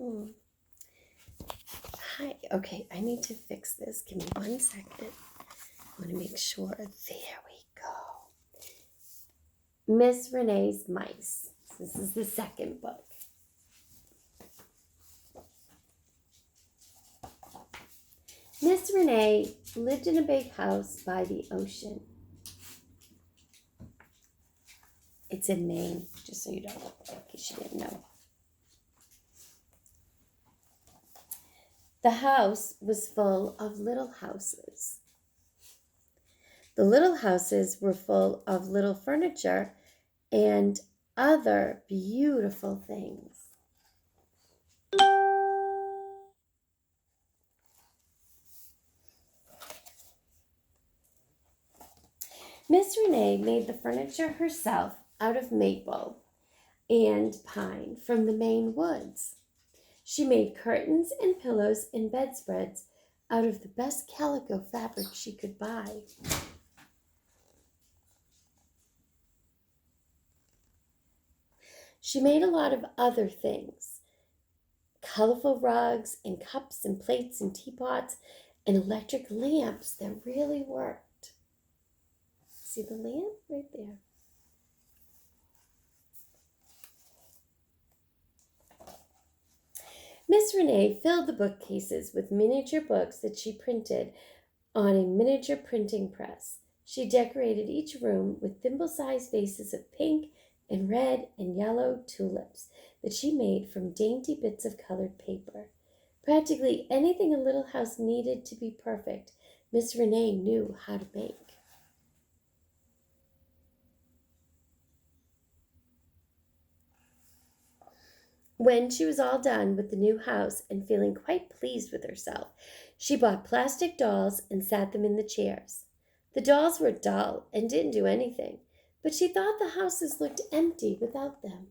Hmm. Hi. Okay, I need to fix this. Give me 1 second. I want to make sure. There we go. Miss Renee's Mice. This is the second book. Miss Renee lived in a big house by the ocean. It's in Maine, just so you don't know, in case you didn't know. The house was full of little houses. The little houses were full of little furniture and other beautiful things. Miss Renee made the furniture herself out of maple and pine from the Maine woods. She made curtains and pillows and bedspreads out of the best calico fabric she could buy. She made a lot of other things, colorful rugs and cups and plates and teapots and electric lamps that really worked. See the lamp right there? Miss Renee filled the bookcases with miniature books that she printed on a miniature printing press. She decorated each room with thimble-sized vases of pink and red and yellow tulips that she made from dainty bits of colored paper. Practically anything a little house needed to be perfect, Miss Renee knew how to make. When she was all done with the new house and feeling quite pleased with herself, she bought plastic dolls and sat them in the chairs. The dolls were dull and didn't do anything, but she thought the houses looked empty without them.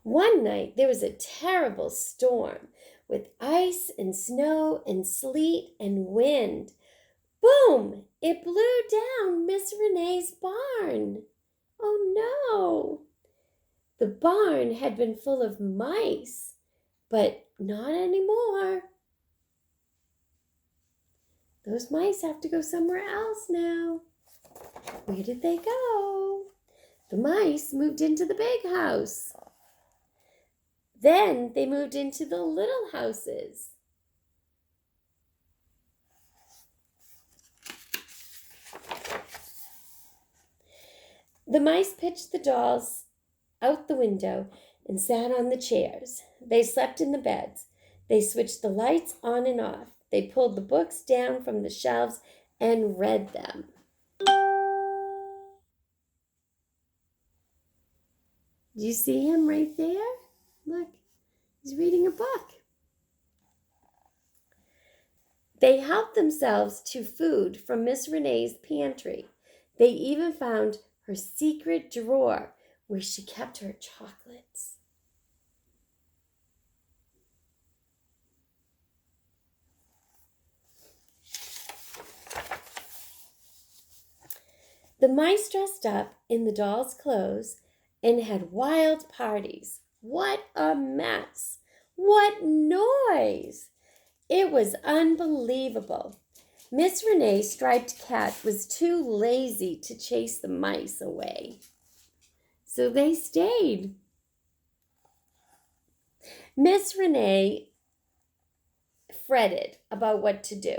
One night there was a terrible storm with ice and snow and sleet and wind. Boom! It blew down Miss Renee's barn. Oh no! The barn had been full of mice, but not anymore. Those mice have to go somewhere else now. Where did they go? The mice moved into the big house. Then they moved into the little houses. The mice pitched the dolls out the window and sat on the chairs. They slept in the beds. They switched the lights on and off. They pulled the books down from the shelves and read them. Do you see him right there? Look, he's reading a book. They helped themselves to food from Miss Renee's pantry. They even found her secret drawer where she kept her chocolates. The mice dressed up in the dolls' clothes and had wild parties. What a mess! What noise! It was unbelievable. Miss Renee's striped cat was too lazy to chase the mice away, so they stayed. Miss Renee fretted about what to do.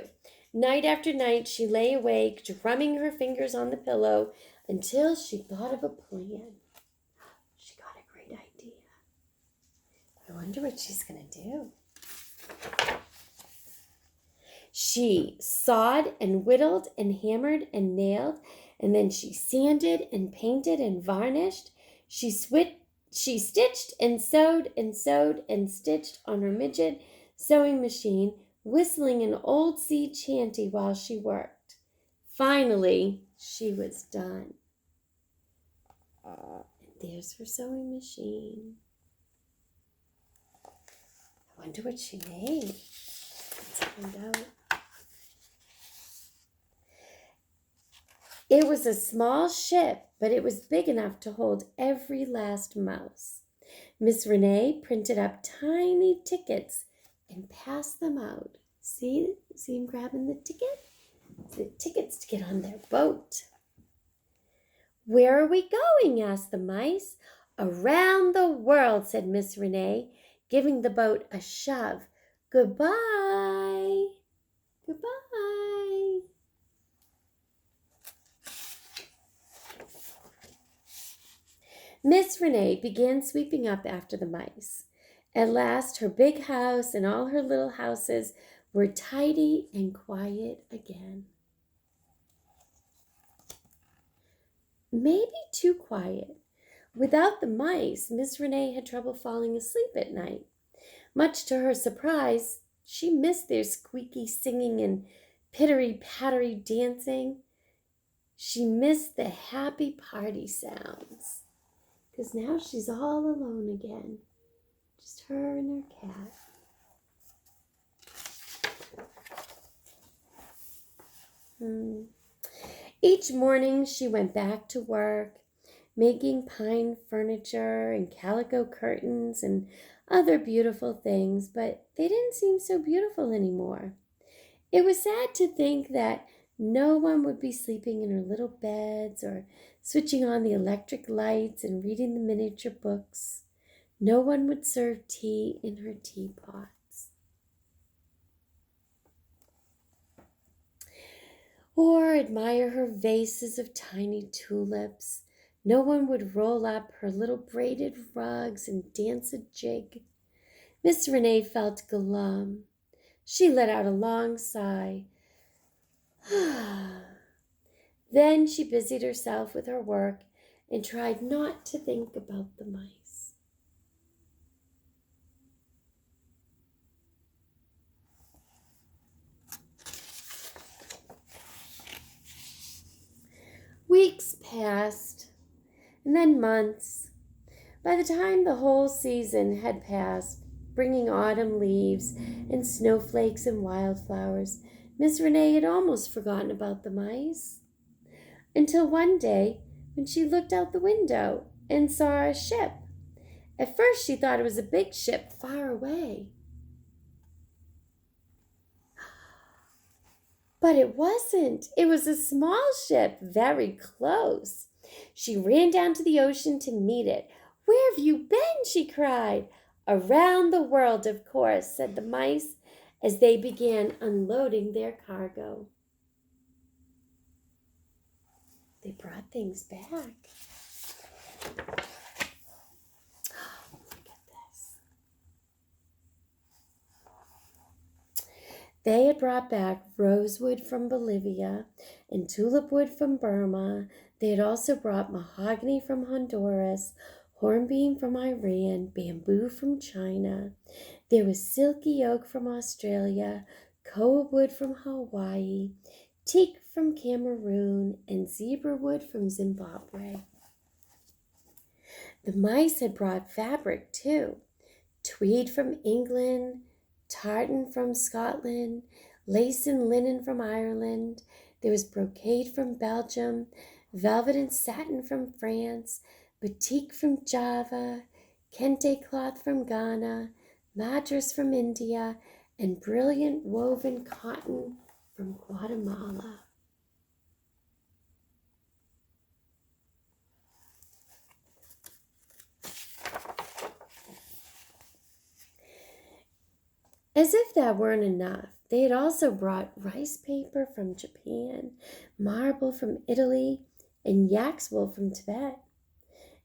Night after night, she lay awake, drumming her fingers on the pillow until she thought of a plan. She got a great idea. I wonder what she's going to do. She sawed and whittled and hammered and nailed, and then she sanded and painted and varnished. She stitched and sewed and sewed and stitched on her midget sewing machine, whistling an old sea chanty while she worked. Finally, she was done. And there's her sewing machine. I wonder what she made. Let's find out. It was a small ship, but it was big enough to hold every last mouse. Miss Renee printed up tiny tickets and passed them out. See him grabbing the ticket? The tickets to get on their boat. Where are we going? Asked the mice. Around the world, said Miss Renee, giving the boat a shove. Goodbye. Goodbye. Miss Renee began sweeping up after the mice. At last, her big house and all her little houses were tidy and quiet again. Maybe too quiet. Without the mice, Miss Renee had trouble falling asleep at night. Much to her surprise, she missed their squeaky singing and pittery-pattery dancing. She missed the happy party sounds, because now she's all alone again. Just her and her cat. Each morning she went back to work, making pine furniture and calico curtains and other beautiful things, but they didn't seem so beautiful anymore. It was sad to think that no one would be sleeping in her little beds or switching on the electric lights and reading the miniature books. No one would serve tea in her teapots. Or admire her vases of tiny tulips. No one would roll up her little braided rugs and dance a jig. Miss Renee felt glum. She let out a long sigh. Then she busied herself with her work and tried not to think about the mice. Weeks passed, and then months. By the time the whole season had passed, bringing autumn leaves and snowflakes and wildflowers, Miss Renee had almost forgotten about the mice. Until one day, when she looked out the window and saw a ship. At first she thought it was a big ship far away. But it wasn't. It was a small ship very close. She ran down to the ocean to meet it. "Where have you been?" she cried. "Around the world, of course," said the mice as they began unloading their cargo. They brought things back. Oh, look at this. They had brought back rosewood from Bolivia and tulip wood from Burma. They had also brought mahogany from Honduras, hornbeam from Iran, bamboo from China. There was silky oak from Australia, koa wood from Hawaii, teak from Cameroon, and zebra wood from Zimbabwe. The mice had brought fabric too. Tweed from England, tartan from Scotland, lace and linen from Ireland. There was brocade from Belgium, velvet and satin from France, batik from Java, kente cloth from Ghana, madras from India, and brilliant woven cotton from Guatemala. As if that weren't enough, they had also brought rice paper from Japan, marble from Italy, and yak's wool from Tibet.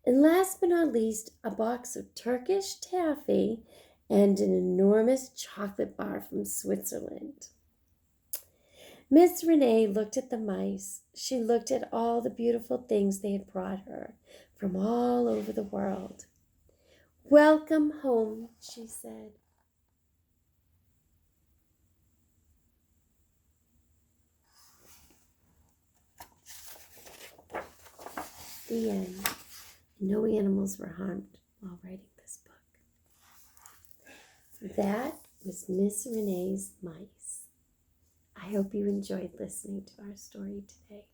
And last but not least, a box of Turkish taffy and an enormous chocolate bar from Switzerland. Miss Renee looked at the mice. She looked at all the beautiful things they had brought her from all over the world. "Welcome home," she said. The end. No animals were harmed while writing this book. That was Miss Renee's Mice. I hope you enjoyed listening to our story today.